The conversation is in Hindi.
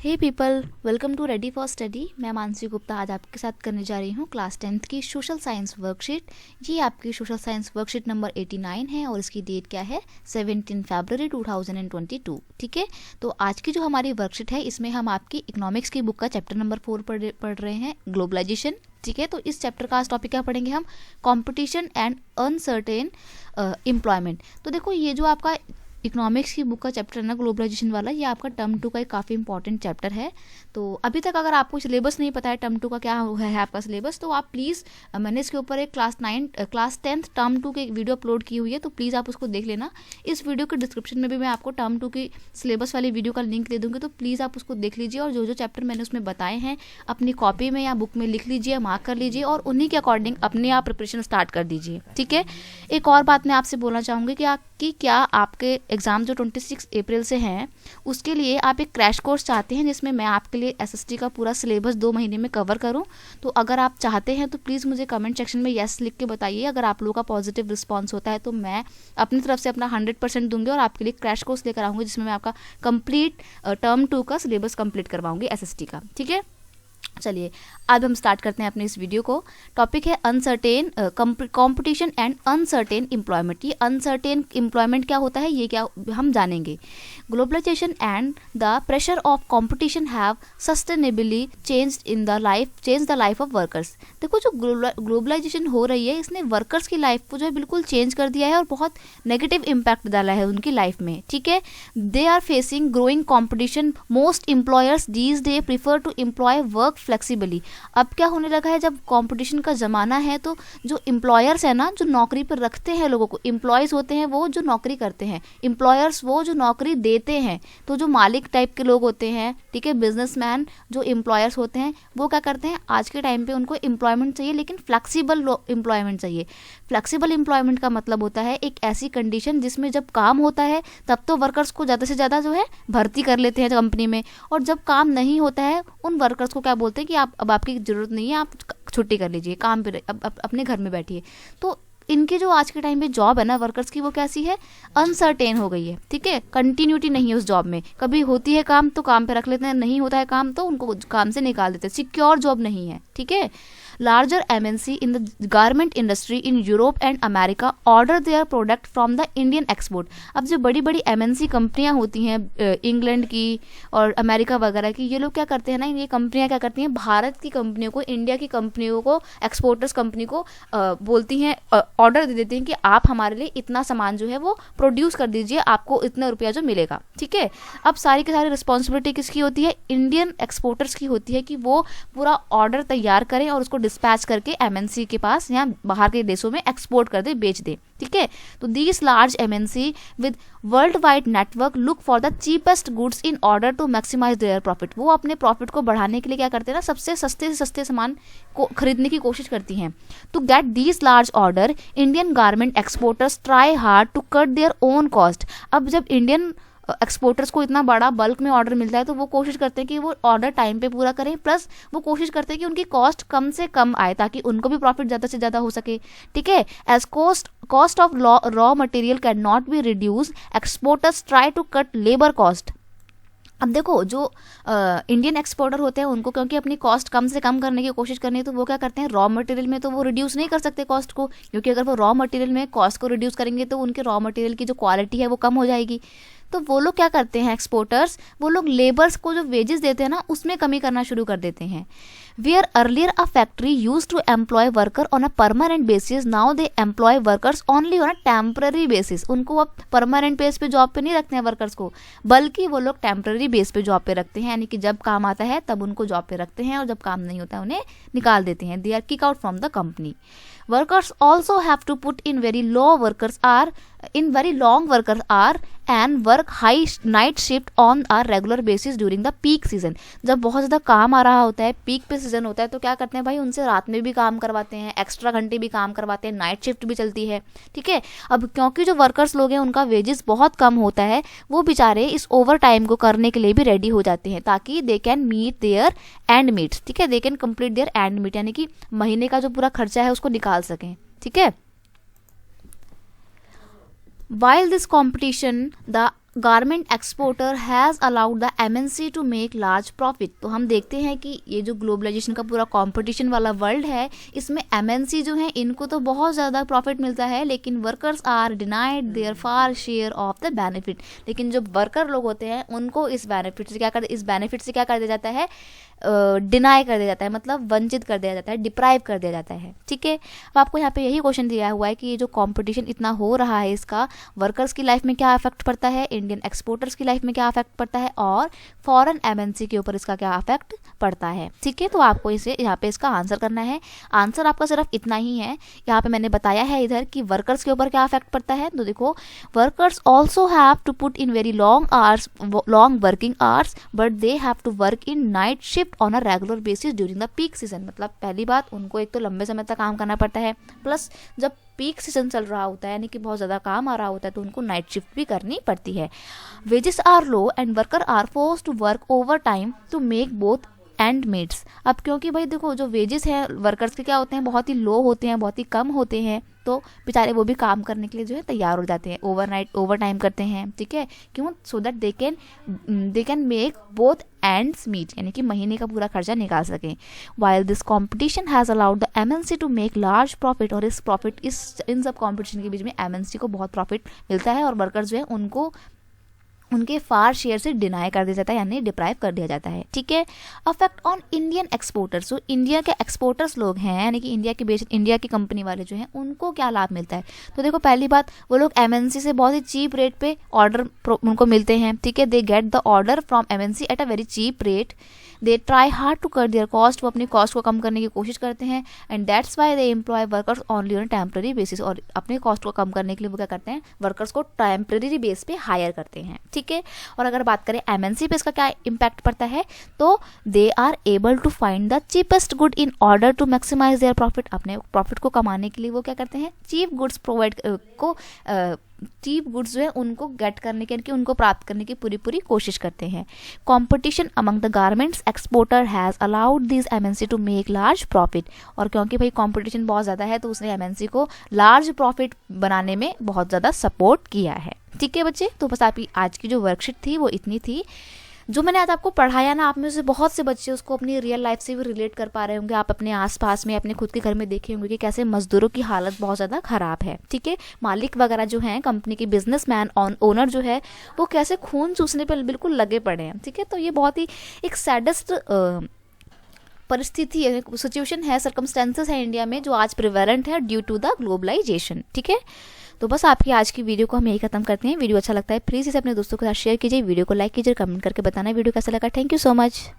Hey people, welcome to ready for study. मैं मानसी गुप्ता आज आपके साथ करने जा रही हूँ क्लास 10th की सोशल साइंस वर्कशीट। ये आपकी सोशल साइंस वर्कशीट नंबर 89 है और इसकी डेट क्या है 17 फरवरी 2022। ठीक है, तो आज की जो हमारी वर्कशीट है इसमें हम आपकी इकोनॉमिक्स की बुक का चैप्टर नंबर 4 पढ़ रहे हैं, ग्लोबलाइजेशन। ठीक है, तो इस चैप्टर का आज टॉपिक क्या पढ़ेंगे हम, कंपटीशन एंड अनसर्टेन एम्प्लॉयमेंट। तो देखो, ये जो आपका इकोनॉमिक्स की बुक का चैप्टर है ना, ग्लोबलाइजेशन वाला, ये आपका टर्म 2 का एक काफ़ी इंपॉर्टेंट चैप्टर है। तो अभी तक अगर आपको सिलेबस नहीं पता है टर्म 2 का क्या है आपका सिलेबस, तो आप प्लीज़, मैंने इसके ऊपर एक क्लास 10th टर्म 2 की एक वीडियो अपलोड की हुई है, तो प्लीज़ आप उसको देख लेना। इस वीडियो के डिस्क्रिप्शन में भी मैं आपको टर्म 2 की सिलेबस वाली वीडियो का लिंक दे दूँगी, तो प्लीज़ आप उसको देख लीजिए और जो जो चैप्टर मैंने उसमें बताए हैं अपनी कॉपी में या बुक में लिख लीजिए, मार्क कर लीजिए और उन्हीं के अकॉर्डिंग अपने आप प्रिपरेशन स्टार्ट कर दीजिए। ठीक है, एक और बात मैं आपसे बोलना चाहूँगी कि क्या आपके एग्ज़ाम जो 26 अप्रैल से हैं उसके लिए आप एक क्रैश कोर्स चाहते हैं जिसमें मैं आपके लिए एसएसटी का पूरा सिलेबस 2 महीने में कवर करूं। तो अगर आप चाहते हैं तो प्लीज़ मुझे कमेंट सेक्शन में यस लिख के बताइए। अगर आप लोगों का पॉजिटिव रिस्पांस होता है तो मैं अपनी तरफ से अपना 100% दूंगी और आपके लिए क्रैश कोर्स लेकर आऊँगी जिसमें मैं आपका कंप्लीट टर्म 2 का सिलेबस कंप्लीट करवाऊँगी एसएसटी का। ठीक है, चलिए अब हम स्टार्ट करते हैं अपने इस वीडियो को। टॉपिक है uncertain competition and uncertain employment. ये अनसर्टेन एम्प्लॉयमेंट क्या होता है ये क्या हम जानेंगे। Globalisation and the pressure of competition have sustainably change the life of workers. देखो, जो ग्लोबलाइजेशन हो रही है इसने वर्कर्स की लाइफ को जो है बिल्कुल चेंज कर दिया है और बहुत नेगेटिव इम्पैक्ट डाला है उनकी लाइफ में। ठीक है, they are facing growing competition. Most employers these day prefer to employ work flexibly. अब क्या होने लगा है, जब कंपटीशन का ज़माना है तो जो एम्प्लॉयर्स है ना, जो नौकरी पर रखते हैं लोगों को, एम्प्लॉयज़ होते हैं वो जो नौकरी करते हैं, एम्प्लॉयर्स वो जो नौकरी देते हैं। तो जो मालिक टाइप के लोग होते हैं, ठीक है, बिजनेसमैन जो एम्प्लॉयर्स होते हैं वो क्या करते हैं, आज के टाइम पे उनको एम्प्लॉयमेंट चाहिए लेकिन फ्लेक्सिबल एम्प्लॉयमेंट चाहिए। फ्लेक्सिबल एम्प्लॉयमेंट का मतलब होता है एक ऐसी कंडीशन जिसमें जब काम होता है तब तो वर्कर्स को ज़्यादा से ज़्यादा जो है भर्ती कर लेते हैं कंपनी में, और जब काम नहीं होता है उन वर्कर्स को क्या बोलते हैं कि अब आपकी ज़रूरत नहीं है, आप छुट्टी कर लीजिए, काम पे अब अपने घर में बैठिए। तो इनकी जो आज के टाइम पे जॉब है ना वर्कर्स की, वो कैसी है, अनसर्टेन हो गई है। ठीक है, कंटिन्यूटी नहीं है उस जॉब में, कभी होती है काम तो काम पे रख लेते हैं, नहीं होता है काम तो उनको काम से निकाल देते हैं, सिक्योर जॉब नहीं है। ठीक है, larger MNC in the garment industry in Europe and America order their product from the Indian export। अब जो बड़ी बड़ी MNC कंपनियां होती हैं इंग्लैंड की और अमेरिका वगैरह की, ये लोग क्या करते हैं ना, ये कंपनियां क्या करती हैं, भारत की कंपनियों को, इंडिया की कंपनियों को, एक्सपोर्टर्स कंपनी को बोलती हैं, ऑर्डर दे देती हैं कि आप हमारे लिए इतना सामान जो है वो प्रोड्यूस कर दीजिए, आपको इतना रुपया जो मिलेगा। ठीक है, अब सारी की सारी रिस्पॉन्सिबिलिटी किसकी होती है, इंडियन एक्सपोर्टर्स की होती है कि वो पूरा ऑर्डर तैयार करें और उसको डिस्पैच करके एमएनसी के पास या बाहर के देशों में एक्सपोर्ट कर दे, बेच दे। ठीक है, तो these large MNC with world wide network look for the cheapest goods in order to maximise their profit. वो अपने प्रॉफिट को बढ़ाने के लिए क्या करते हैं ना, सबसे सस्ते से सस्ते सामान को खरीदने की कोशिश करती हैं। To get these large order Indian garment exporters try hard to cut their own cost. अब जब इंडियन एक्सपोर्टर्स को इतना बड़ा बल्क में ऑर्डर मिलता है तो वो कोशिश करते हैं कि वो ऑर्डर टाइम पे पूरा करें, प्लस वो कोशिश करते हैं कि उनकी कॉस्ट कम से कम आए ताकि उनको भी प्रॉफिट ज़्यादा से ज़्यादा हो सके। ठीक है, as cost of raw material can not be reduce, exporters try to cut labour cost. अब देखो, जो इंडियन एक्सपोर्टर होते हैं उनको क्योंकि अपनी कॉस्ट कम से कम करने की कोशिश करनी है, तो वो क्या करते हैं, रॉ मटेरियल में तो वो रिड्यूस नहीं कर सकते कॉस्ट को, क्योंकि अगर वो रॉ मटेरियल में कॉस्ट को रिड्यूस करेंगे तो उनके रॉ मटेरियल की जो क्वालिटी है वो कम हो जाएगी। तो वो लोग क्या करते हैं, एक्सपोर्टर्स, वो लोग लेबर्स को जो वेजेस देते हैं ना उसमें कमी करना शुरू कर देते हैं। Where earlier a factory use to employ worker on a permanent basis, now they employ workers only on a temporary basis. उनको अब परमानेंट बेस पे जॉब पे नहीं रखते हैं वर्कर्स को, बल्कि वो लोग टेम्पररी बेस पे जॉब पे रखते हैं, यानी कि जब काम आता है तब उनको जॉब पे रखते हैं और जब काम नहीं होता है उन्हें निकाल देते हैं। They are kick out from the company. Workers also have to put in very long workers are and work high night shift on a regular basis during the peak season। जब बहुत ज़्यादा काम आ रहा होता है, पीक पे सीजन होता है, तो क्या करते हैं भाई, उनसे रात में भी काम करवाते हैं, एक्स्ट्रा घंटे भी काम करवाते हैं, नाइट शिफ्ट भी चलती है। ठीक है, अब क्योंकि जो वर्कर्स लोग हैं उनका वेजेस बहुत कम होता है, वो बेचारे इस ओवर टाइम को करने के लिए भी रेडी हो जाते हैं ताकि they can meet their end meets. ठीक है, they can complete their end meet, यानी कि महीने का जो पूरा खर्चा है उसको निकाल सकें। ठीक है, while this competition the garment exporter has allowed the MNC to make large profit. तो हम देखते हैं कि ये जो ग्लोबलाइजेशन का पूरा कंपटीशन वाला वर्ल्ड है, इसमें एमएनसी जो है इनको तो बहुत ज़्यादा प्रॉफिट मिलता है, लेकिन workers are denied their fair share of the benefit. लेकिन जो वर्कर लोग होते हैं उनको इस बेनिफिट से क्या कर दिया जाता है, डिनाई कर दिया जाता है, मतलब वंचित कर दिया जाता है, डिप्राइव कर दिया जाता है। ठीक है, अब आपको यहाँ पे यही क्वेश्चन दिया हुआ है कि ये जो कंपटीशन इतना हो रहा है इसका वर्कर्स की लाइफ में क्या इफेक्ट पड़ता है, इंडियन एक्सपोर्टर्स की लाइफ में क्या इफेक्ट पड़ता है, और फॉरेन एमएनसी के ऊपर इसका क्या इफेक्ट पड़ता है। ठीक है, तो आपको इसे यहाँ पे इसका आंसर करना है। आंसर आपका सिर्फ इतना ही है, यहाँ पे मैंने बताया है इधर कि वर्कर्स के ऊपर क्या इफेक्ट पड़ता है। तो देखो, workers also have to put in very long working hours, but they have to work in night shift on a regular basis during the peak season. मतलब पहली बात, उनको एक तो लंबे समय तक काम करना पड़ता है, प्लस जब पीक सीजन चल रहा होता है यानी कि बहुत ज़्यादा काम आ रहा होता है तो उनको नाइट शिफ्ट भी करनी पड़ती है। Wages are low and worker are force to work overtime to make both end meets. अब क्योंकि भाई देखो, जो वेजेस हैं वर्कर्स के क्या होते हैं, बहुत ही लो होते हैं, बहुत ही कम होते हैं, तो बेचारे वो भी काम करने के लिए जो है तैयार हो जाते हैं, ओवर टाइम करते हैं। ठीक है, क्यों? So that they can make both ends meet, यानी कि महीने का पूरा खर्चा निकाल सकें। While this competition has allowed the MNC to make large profit, और इन सब कॉम्पिटिशन के बीच में एमएनसी को बहुत प्रॉफिट मिलता है और वर्कर्स जो है उनको उनके फार शेयर से डिनाई कर दिया जाता है, यानी डिप्राइव कर दिया जाता है। ठीक है, अफेक्ट ऑन इंडियन एक्सपोर्टर्स। जो इंडिया के एक्सपोर्टर्स लोग हैं, यानी कि इंडिया की कंपनी वाले जो हैं, उनको क्या लाभ मिलता है। तो देखो, पहली बात, वो लोग एमएनसी से बहुत ही चीप रेट पे ऑर्डर उनको मिलते हैं। ठीक है, they get the order from MNC at a very cheap rate. They try hard to cut their cost, वो अपनी कॉस्ट को कम करने की कोशिश करते हैं। And that's why they employ workers only on temporary basis, और अपने कॉस्ट को कम करने के लिए वो क्या करते हैं, वर्कर्स को टेम्प्रेरी बेस पे हायर करते हैं। ठीक है, और अगर बात करें एमएनसी पे इसका क्या इम्पैक्ट पड़ता है, तो they are able to find the cheapest good in order to maximise their profit. अपने प्रॉफिट को कमाने के लिए वो क्या करते हैं, चीप गुड्स जो है उनको गेट करने के, उनको प्राप्त करने की पूरी कोशिश करते हैं। Competition among the garments exporter has allowed this MNC to make large profit, और क्योंकि भाई कंपटीशन बहुत ज़्यादा है तो उसने एमएनसी को लार्ज प्रॉफिट बनाने में बहुत ज़्यादा सपोर्ट किया है। ठीक है बच्चे, तो बस आपकी आज की जो वर्कशीट थी वो इतनी थी। जो मैंने आज आपको पढ़ाया ना, आप में से बहुत से बच्चे उसको अपनी रियल लाइफ से भी रिलेट कर पा रहे होंगे। आप अपने आसपास में, अपने खुद के घर में देखे होंगे कि कैसे मजदूरों की हालत बहुत ज़्यादा ख़राब है। ठीक है, मालिक वगैरह जो हैं, कंपनी के बिजनेसमैन ओनर जो है, वो कैसे खून चूसने पर बिल्कुल लगे पड़े हैं। ठीक है, तो ये बहुत ही एक सैडेस्ट परिस्थिति है, सिचुएशन है, सर्कमस्टेंसेस है इंडिया में जो आज प्रिवेलेंट है ड्यू टू द ग्लोबलाइजेशन। ठीक है, तो बस आपकी आज की वीडियो को हम यही खत्म करते हैं। वीडियो अच्छा लगता है प्लीज़ इसे अपने दोस्तों के साथ शेयर कीजिए, वीडियो को लाइक कीजिए, कमेंट करके बताना वीडियो कैसा लगा। Thank you so much.